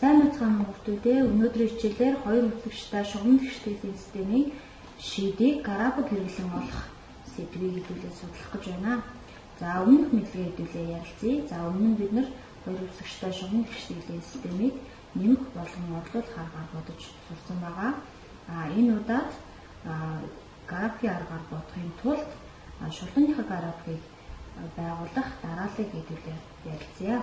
Сайн мэцхан хүртүүдээ өнөөдрийн хичээлээр хоёр үзэгчтэй шугам тэгштэйлийн системийн шийдийг график хэрэглэн олох сэдвийг хэдүүлээ судлах гэж байна. За өмнөх мэдлэгээ хэдүүлээ ярилцъя. За өмнө нь бид нар хоёр үзэгчтэй шугам тэгштэйлийн системийг нэмэх болгон орлуулах аргаар бодож сурсан байгаа. Энэ удаад графикийн аргаар бодохын тулд шулууныхаа графикийг байгуулах дарааллыг хэдүүлээ ярилцъя.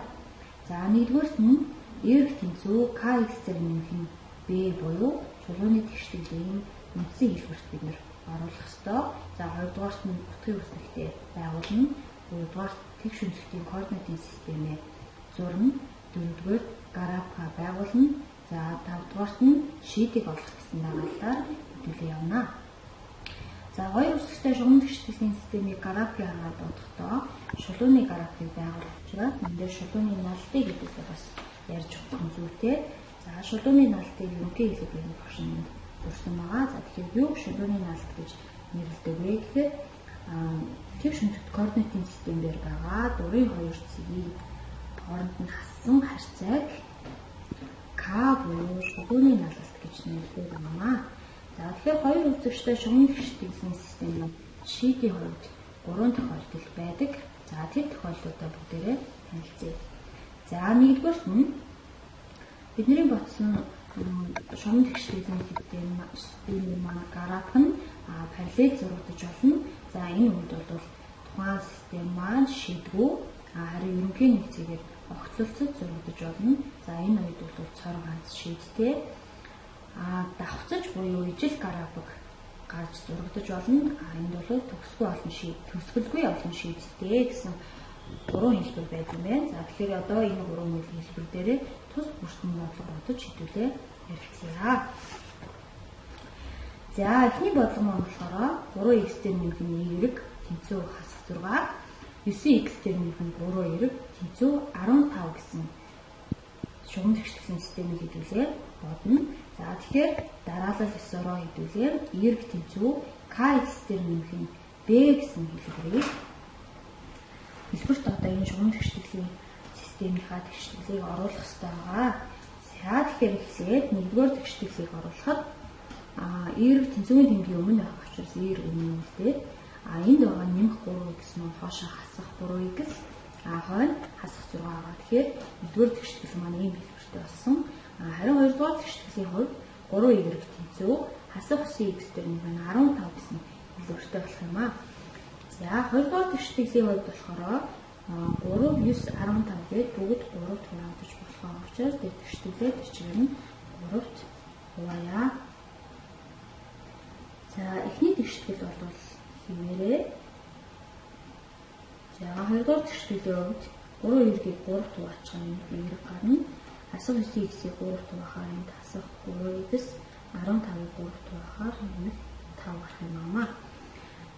За нэгдүгээрт нь эрг тэнцүү kx зэрэг нэмэх нь b буюу шулууны тэгштэйлийн үндсэн хэлбэрт бид нар оруулах ёстой. За хоёрдугаарт нь утгын үсэгтэй байгуулна. Гуравдугаарт тэгш өнцгтийн координатын системээ зурна. Дөрөвдүгээр графика байгуулна. За тавдугаарт нь шийдийг олох гэсэн дагалдаар хэдүүлээ явна. За хоёр үсэгтэй шугам тэгштэйлийн системийг графикийн аргаар бодохдоо шулууны графикийг байгуулах учраас эндээ шулууны налдыг хэдүүлээ бас ярьж өгөх нь зүйтэй. За шулууны налдыг ерөнхий хэлбэрийн багш нь зурсан байгаа. За тэгэхээр юу шулууны налд гэж нэрлэдэг вэ гэхээр тэгш өнцгт координатын системээр байгаа дурын хоёр цэгийн хооронд нь хассан харьцааг k буюу шулууны налд гэж нэрлэдэг юм. За тэгэхээр хоёр үзэгчтэй шугам тэгштэйлийн системийн шийдийн хувьд 3 тохиолдол байдаг. За тэр тохиолдлуудаа бүгдээрээ танилцъя. За нэгдүгээрт нь бидний бодсон шугам тэгштэйлийн системийн манай график нь параллел зурагдаж болно. За энэ үед бол тухайн систем маань шийдвүү харин ерөнхий нэгцээр огтлолцож зурагдаж болно. За энэ үед бол цор ганц шийдтэй давхцаж буюу ижил график гарч зурагдаж болно. Энд бол төсгөлгүй олон шийдтэй гэсэн 3 хэлбэр байдаг юм байна. За тэгэхээр одоо энэ 3 хэлбэр дээрээ тус бүртэн бодлого бодож хэдүүлээ ярилцъя. За эхний бодлого маань болохоор 3x дээр нэмэх нь y тэнцүү хасах 6, 9x дээр нэмэх нь 3y тэнцүү 15 гэсэн шугам тэгштэйлийн системийг хэдүүлээ бодно. За тэгэхээр дараалал 9-ороо хэдүүлээ y тэнцүү kx дээр нэмэх нь b гэсэн хэлбэрийг хэлбэрт одоо энэ шугам тэгштэйлийн системийнхаа тэгштэйлийг оруулах хэрэгтэй байгаа. За тэгэхээр эхлээд нэгдүгээр тэгштэйлийг оруулахад y тэнцүүгийн тэмдгийн өмнө байх учраас y өмнө үлдээд энд байгаа нэмэх 3 гэсэн нь хоошоо хасах 3x хойно хасах 6 байгаа. Тэгэхээр нэгдүгээр тэгштэйл маань ийм хэлбэртэй болсон. Харин хоёрдугаар тэгштэйлийн хувьд 3y тэнцүү хасах x дээр нэг нь 15 гэсэн хэлбэртэй болох юм аа. За хоёрдугаар тэгштэйлийн хувьд болохоор 3, 9, 15 гээд бүгд 3-т хуваагдаж болох учраас тэр тэгштэйлээ чигээр нь 3-т хуваая. За эхний тэгштэйл бол хэмээрээ. За хоёрдугаар тэгштэйлийн хувьд 3y-ийг 3-т хуваачих юм y гарна. Хасах 9x-ийг 3-т хуваахаар энд хасах 3x 15-ыг 3-т хуваахаар энэ 5 гарах юм аа.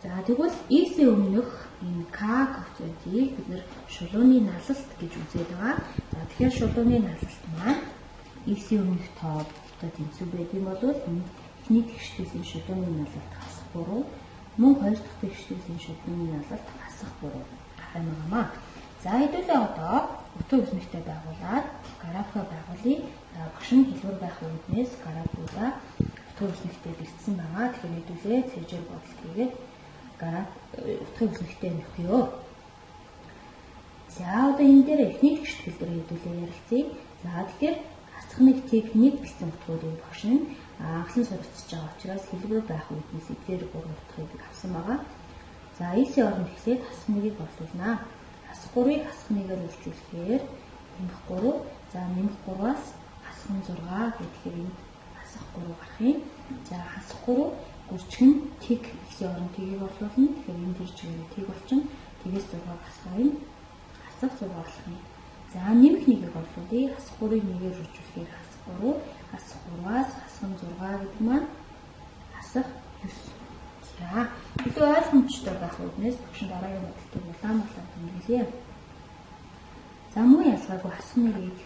За тэгвэл x-ийн өмнөх энэ k коэффициентийг бид нэр шулууны налалт гэж үзээд байгаа. За тэгэхээр шулууны налалт маань x-ийн өмнөх тоодтой тэнцүү байдаг юм бол энэ эхний тэгштэйлийн шулууны налалт хасах 3, мөн хоёр дахь тэгштэйлийн шулууны налалт хасах 3 гарах юм аа. За хэдүүлээ одоо утга үзмэгтэй байгуулад графика байгуулъя. За багш нь хэлбэр байх үүднээс графикуудаа утга үзмэгтэй бэлдсэн байгаа. Тэгэхээр хэдүүлээ цэжээр бодлого хийгээд утга үзмэгтэй нөхөё. За одоо энэ дээр эхний тэгштэл дээр хэдүүлээ ярилцъя. За тэгэхээр хасах нэг техник гэсэн утгуудыг багш нь анхлан суралцж байгаа учраас хэлбэр байх үүднээс эдгээр 3 утгыг авсан байгаа. За x-ийн оронд ихлээд хасах нэгийг борлуулнаа. Хасах 3-ыг хасах нэгээр үржүүлэхээр нэмэх 3, за нэмэх 3-аас хасах 6 гэхээр энд хасах 3 гарах юм. За хасах 3 гүрчгэн тэг x-ийн оронд тгийг орлуулна. Тэгэхээр энэ тэр чигээр тэг болчихно. Тэгээс 6 хасах юм. Хасах 6 болох юм. За нэмэх нэгийг орлуулъя. Хасах 3-ыг нэгээр үржүүлэхээр хасах 3, хасах 3-аас хасах 6 гэдэг маань хасах 9. За илүү ойлгомжтой байх үүднээс багш дараагийн бодлогыг улаан тэмдэглэе. За мөн ялгаагүй хасах нэгийг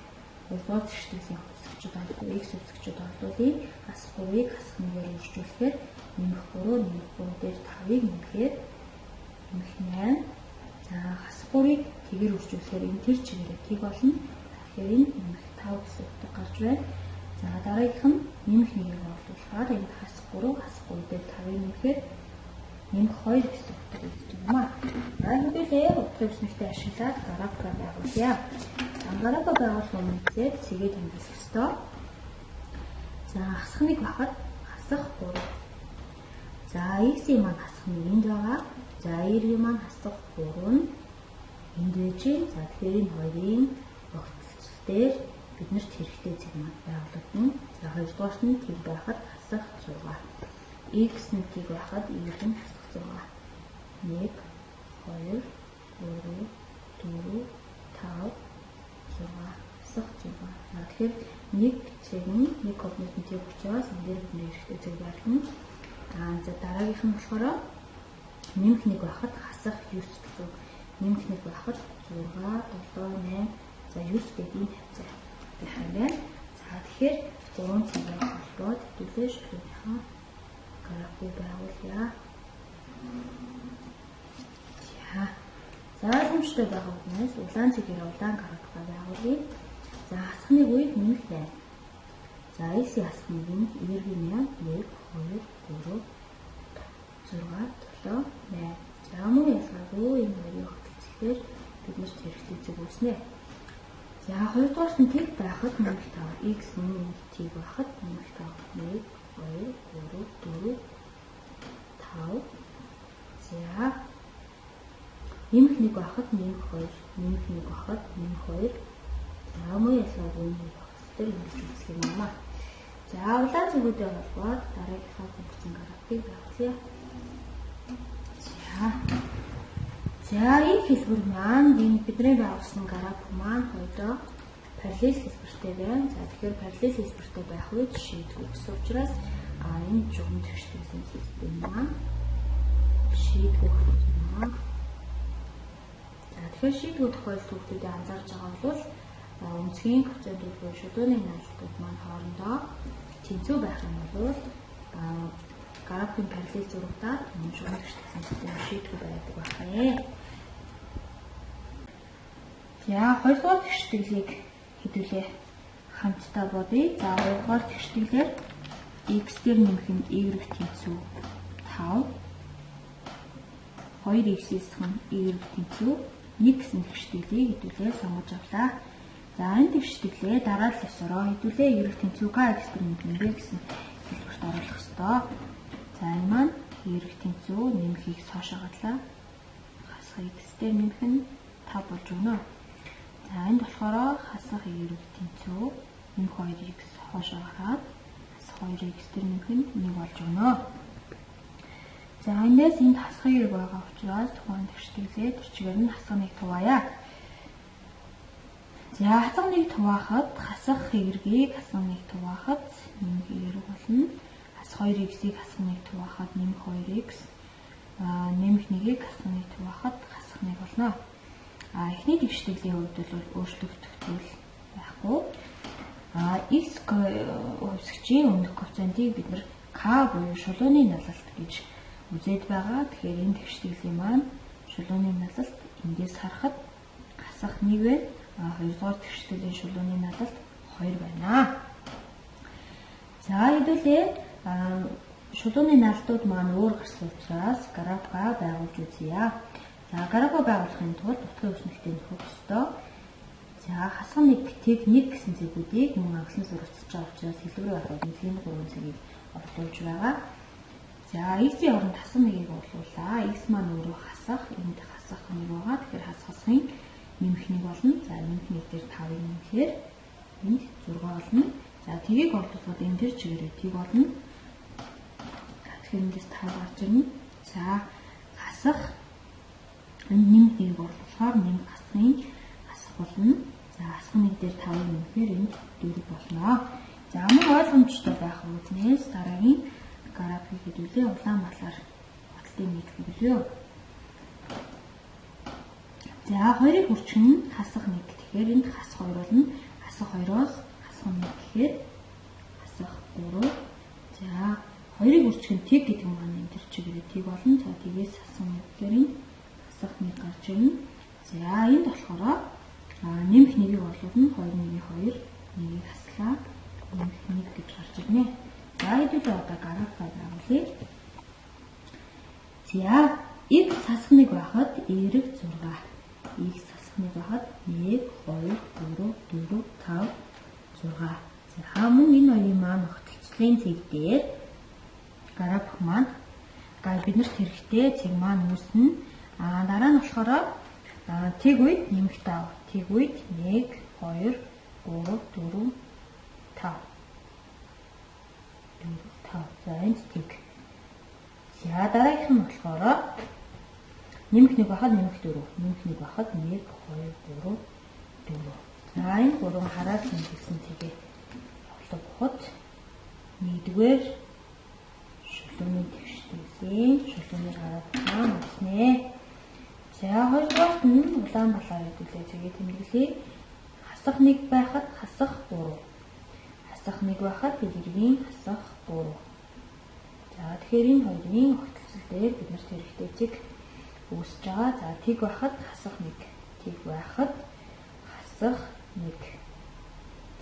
3-р тэгштэйлийн үзэгчд олдгоо x үзэгчд олдуулъя. Хасах 3-ыг хасах нэгээр үржүүлэхээр нэмэх 3, нэмэх 3 дээр 5-ыг нэмэхээр нэмэх 8. За хасах 3-ыг тэгээр үржүүлэхээр энэ тэр чигээр тэг болно. Тэгэхээр энэ нэмэх 5 гэсэн утга гарч байна. За дараагийнх нь нэмэх нэгийг оруулахаар энд хас 3 хас 3 дээр 5-ыг нэмэхээр нэмэх 2 гэсэн утга өгч байна. За хэдүүлээ утгыг үснэгтэй ашиглаад графика байгуулъя. Графика байгуулах үнэхээр цэгээ тэмдэглэх ёстой. За хасах нэг бахад хасах 3. За x-ийн маань хасах нэг энд байгаа. За y-ийн маань хасах 3 нь энд байж гин. За тэгэхээр энэ хоёрын огтлцол дээр биднэрт хэрэгтэй цэг маань байгуулагдана. За хоёрдугаарт нь тэг байхад хасах 6. X нь тэг байхад y нь хасах 6. 1 2 3 4 5 6 хасах 6. Тэгэхээр нэг цэг нь нэг координатын тэг учраас энэ дээр бидний хэрэгтэй цэг байлгана. За дараагийнх нь болохоор нэмэх нэг байхад хасах 9 гэсэн. Нэмэх нэг байхад 6 7 8 за 9 гэдэг энэ хавцаа байх юм байна. За тэгэхээр 3 цагаар холбоод хэдүүлээ шүлгийнхаа график байгуулъя. За хэмжтэй байгаа хүнээс улаан цэгээр улаан график байгуулъя. За хасхны үед нэмэх байна. За x-ийн хасхны нь y-ийн маань 1 2 3 6 7 8. За мөн ялгаагүй энэ хоёрын хөтөлцөөр бид нэр хэрэгтэй зүг үүснэ. За хоёрдугаар нь тэг байхад нэмэх 5. X нь тэг байхад нэмэх 5. 1 2 3 4 5. За нэмэх 1 байхад нэмэх 2. Нэмэх 1 байхад нэмэх 2. За мөн ялгаагүй энэ хөтөлцөөр ингэж үзэх юм аа. За улаан цэгүүдээ холбоод дараагийнхаа функцийн графикийг байгуулъя. За энэ хэлбэр маань энэ бидний байгуулсан график маань хоёроо параллел хэлбэртэй байна. За тэгэхээр параллел хэлбэртэй байх үед шийдвэр гэсэн учраас энэ жигмэд хэвшүүлсэн систем маань шийдвэр байна. За тэгэхээр шийдвэр тохиолдолд хүүхдүүдэд анзаарч байгаа бол үнцгийн коэффициентүүд буюу шүдүүний найлтууд маань хоорондоо тэнцүү байх юм бол графикийн параллел зурагтаар энэ жигмэд хэвшүүлсэн систем шийдвэр байдаг байна. За хоёрдугаар тэгштэглийг хэдүүлээ хамтдаа бодъё. За хоёрдугаар тэгштэглээр x дээр нэмэх нь y тэнцүү 5 2x-ээс нь y тэнцүү 1 гэсэн тэгштэглийг хэдүүлээ сонгож авлаа. За энэ тэгштэглээ дараа л ёсороо хэдүүлээ y тэнцүү kx дээр нэмэх нь гэсэн хэлбэрт оруулах ёстой. За энэ маань y тэнцүү нэмэх x хоошоо гадлаа. Хасах x дээр нэмэх нь 5 болж өгнө. За энд болохоор хасах y тэнцүү нэмэх 2x хоошоо гараад хасах 2x дээр нэмэх нь 1 болж өгнө. За энэс энд хасах y байгаа учраас тухайн тэгштэглээ тэр чигээр нь хасах 1 туваая. За хасах 1 туваахад хасах y-ийг хасах 1 туваахад нэмэх y болно. Хасах 2x-ийг хасах 1 туваахад нэмэх 2x нэмэх 1-ийг хасах 1 туваахад хасах 1 болно. Эхний тэгштэглийн хувьд бол өөрчлөгдөх зүйл байхгүй. X хувьсгчийн өмнөх коэффициентийг бид нэр k буюу шулууны налалт гэж үзээд байгаа. Тэгэхээр энэ тэгштэглийн маань шулууны налалт эндээс харахад хасах 1 байна. Хоёрдугаар тэгштэглийн шулууны налалт 2 байна. За хэдүүлээ шулууны налалтууд маань өөр гарсан учраас графика байгуулж үзье. За графика байгуулахын тулд утгын үснэгтэй нөхөх ёстой. За хасах 1 тэг 1 гэсэн зэгүүдийг мөн анхны зурагтж байгаа учраас хэлбэр байхад нэлийн 3 цагийг орлуулж байгаа. За x-ийн оронд хасах 1-ийг орлууллаа. X маань өөрөө хасах, энд хасах 1 байгаа. Тэгэхээр хасахын нэмэх 1 болно. За нэмэх 1 дээр 5-ыг нэмэхээр энд 6 болно. За тгийг орлуулахад энэ төр чигээрээ тэг болно. Тэгэхээр эндээс 5 гарч ирнэ. За хасах нэмэх 1-ийг орлуулахаар нэмэх хасахын хасах болно. За хасах 1 дээр 5-ыг нэмэхээр энд 4 болно. За мөн ойлгомжтой байх үзнээс дараагийн график хэдүүлээ улаан балаар батлын нийтлэг билүү. За хоёрыг хүрчгэн хасах 1. Тэгэхээр энд хасах 2 болно. Хасах 2-оос хасах 1 гэхээр хасах 3. За хоёрыг хүрчгэн тэг гэдэг нь маань энэ төр чигээр тэг болно. За тгээс хасах 1 гэхээр энд хасах 1 гарч ирнэ. За энд болохоор нэмэх 1-ийг орлуулна. 2 1-ийн 2 Нэгийг хаслаад нэмэх 1 гэж гарч ирнэ. За хэдүүлээ одоо графикаар харуулъя. За x сасах 1 байхад y 6. X сасах 1 байхад 1, 2, 3, 4, 5, 6. За мөн энэ хоёрын маань огтлцлын цэг дээр график маань биднэрт хэрэгтэй цэг маань үүснэ. Дараа нь болохоор тэг үед нэмэх 5. Тэг үед 1, 2, 3, 4, 5. За энд тэг. За дараагийнх нь болохоор нэмэх 1 байхад нэмэх 4. Нэмэх 1 байхад 1, 2, 3, 4. За энэ гурван хараад нэмсэн тэгээ оглоо боход 1-р шулууны тэгштэйлийн шулууны гараад маань үснэ. За 2-р нь улаан талаар хэдүүлээ зэгээ тэмдэглэе. Хасах 1 байхад хасах 3. Хасах 1 байхад дэлгэргийн хасах 3. За тэгэхээр энэ хоёрын огтлцол дээр биднэрт хэрэгтэй цэг үүсэж байгаа. За тэг байхад хасах 1. Тэг байхад хасах 1.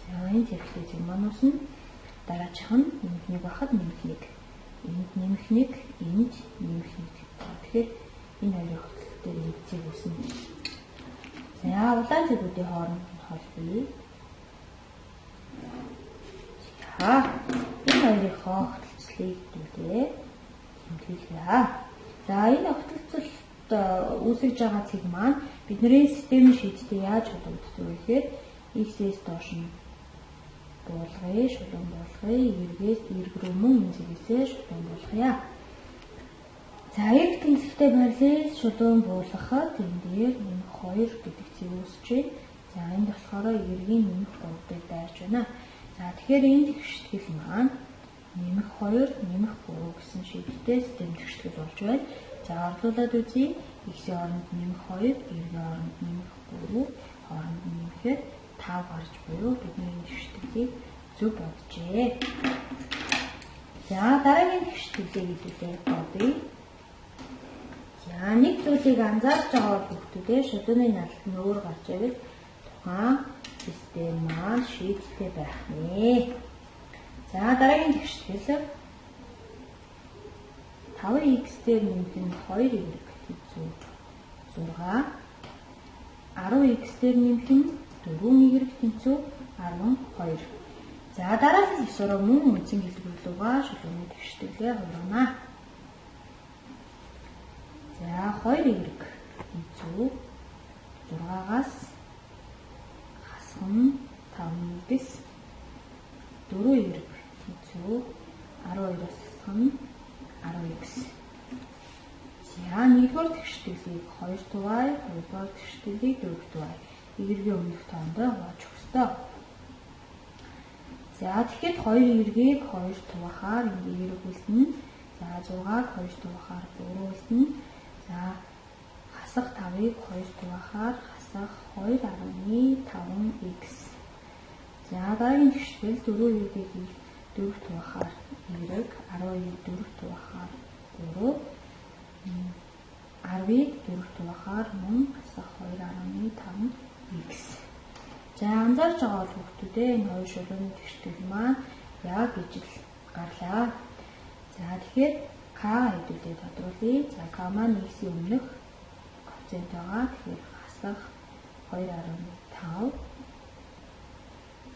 За энэ хэрэгтэй цэг маань үүснэ. Дараачих нь нэмэх 1 байхад нэмэх 1. Энд нэмэх 1, энд нэмэх 1. Тэгэхээр энэ хоёрын огтлцол дээр нэг цэг үүснэ. За улаан цэгүүдийн хооронд нь холбоё. За энэ хоёрынхоо огтлцлыг дүүлээ тэмдэглэе. За энэ огтлцолд үүсэж байгаа цэг маань бидний системийн шийдтэй яаж холбогддог вэ гэхээр x-ээс доош нь буулгая, шулуун буулгая, y-ээс эрг рүү мөн энэ цэгээсээ шулуун буулгая. За x тэнцвэртэй байрлал шулуун буулгахад энэ дээр нэмэх 2 гэдэг цэг үүсэж байна. За энд болохоор y-ийн нэмэх 3 дээр дайрч байна. За тэгэхээр энэ тэгштгэл маань нэмэх 2, нэмэх 3 гэсэн шийдтэй систем тэгштгэл болж байна. За орлуулад үзье. X-ийн оронд нэмэх 2, y-ийн оронд нэмэх 3, хооронд нэмэхээр 5 гарч буюу бидний энэ тэгштэглийг зөв боджээ. За дараагийн тэгштэглийг хэдүүлээ бодъё. За нэг зүйлийг анзаарч байгаа хүүхдүүдээ шулууны налд нь өөр гарч ирэл тухайн систем маань шийдтэй байх нэ. За дараагийн тэгштгэл 5x дээр нэмэх нь 2y хэзүү 6. 10x дээр нэмэх нь 4y тэнцүү 12. За дараагийн хэсвэрөө мөн үндсэн хэлбэрлүүгээ шулууны тэгштэглээ хуваана. За 2y тэнцүү 6-аас хасах 5x 4y тэнцүү 12-аас хасах 10x. За 1-р тэгштэглийг 2 тувай, 2-р тэгштэглийг 4 тувай. Эргийн өмнөх тоондоо хувааж өгсдөө. За тэгэхэд 2 эргийг 2 тувахаар ингээ эргүүлнэ. За 6-г 2 тувахаар 4 үлдэнэ. За хасах 5-ыг 2 тувахаар хасах 2.5x. За дараагийн тэгштгэл 4 эргийг 4 тувахаар эрэг, 12-ыг 4 тувахаар 4, 10-ыг 4 тувахаар мөн хасах 2.5x. За анзаарч байгаа хүүхдүүдээ энэ хоёр шулууны тэгштгэл маань яг ижил гарлаа. За тэгэхээр k хэдүүлээ тодруулъя. За k маань x-ийн өмнөх коэффициент байгаа. Тэгэхээр хасах 2.5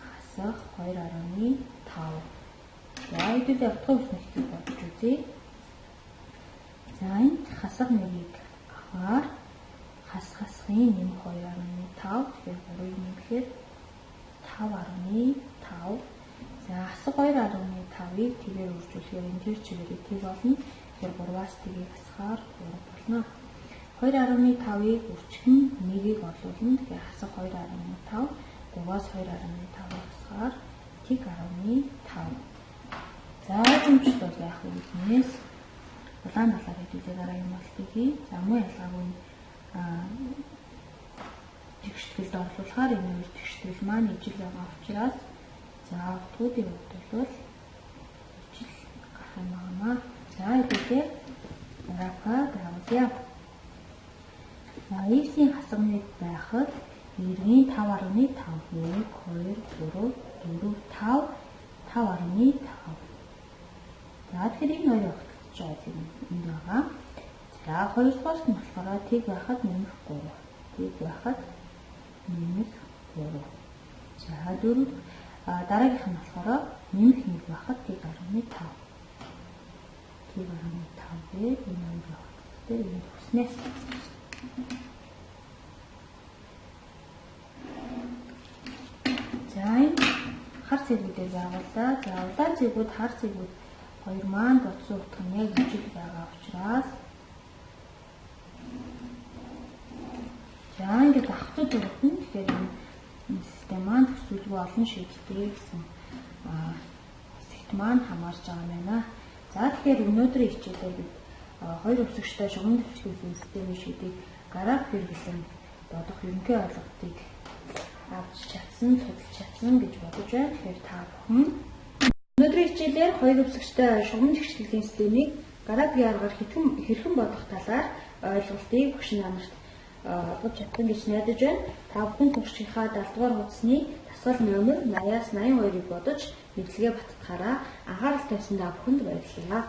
хасах 2.5. За хэдүүлээ утга үүснэлтийг бодож үзье. За энд хасах 1-ийг авахаар хасхын нэмэх 2.5 тэгэхээр 3-ыг нэмэхээр 5.5. За хасах 2.5-ыг тэгээр үржүүлэхээр энэ төр чигээрээ тэг болно. Тэгэхээр 3-аас тэгийг хасахаар 3 болно. 2.5-ыг үржихэн 1-ийг орлуулна. Тэгэхээр хасах 2.5, 3-аас 2.5-ыг хасахаар тэг 15. За зэмжлэл бол яах вэ гэхнээс улаан талаар хэдүүлээ дараагийн малтыг хий. За муу ялгаагүй тэгшгэлд орлуулахаар энэ хоёр тэгшгэл маань ижил байгаа учраас за утгуудын хувьд бол ижил гарах юм байна. За хэдүүлээ графа гравзя. За x-ийн хасагныг байхад эргийн 5.5 1 2 3 4 5 5.5. За тэгэхээр энэ хоёрын огтлж байгаа юм энд байгаа. За хоёрдугаарт нь болохоор тэг байхад нэмэх 3. Тэг байхад нэмэх 3. За дөрөв дараагийнх нь болохоор нэмэх 1 байхад тэг 1.5. Тэг 1.5 гээд энэ хоёр огтлтой энэ төснээс. За энэ хар цэгүүдээр байгууллаа. За улаан цэгүүд, хар цэгүүд хоёр маань бодсон утга нь яг ижил байгаа учраас за ингээд ахтууд өгөх нь тэгэхээр энэ систем маань төсвөлгүй олон шийдтэй гэсэн хэсэгт маань хамаарч байгаа юм байна. За тэгэхээр өнөөдрийн хичээлээр бид хоёр өвсөгчтэй шугам дэвшлэлийн системийн шийдийг график хэрэглэн бодох ерөнхий ойлголтыг авч чадсан, судалж чадсан гэж бодож байна. Тэгэхээр та бүхэн өнөөдрийн хичээлээр хоёр өвсөгчтэй шугам дэвшлэлийн системийг графикийн аргаар хэрхэн бодох талаар ойлголтыг багш нарт олгож чадсан гэж найдаж байна. Та бүхэн туршийнхаа 70 дугаар хуудасны дасгал номер 80-аас 82-ыг бодож мэдлэгээ баттгахаараа анхаарал тавьсан та бүхэнд баярлалаа.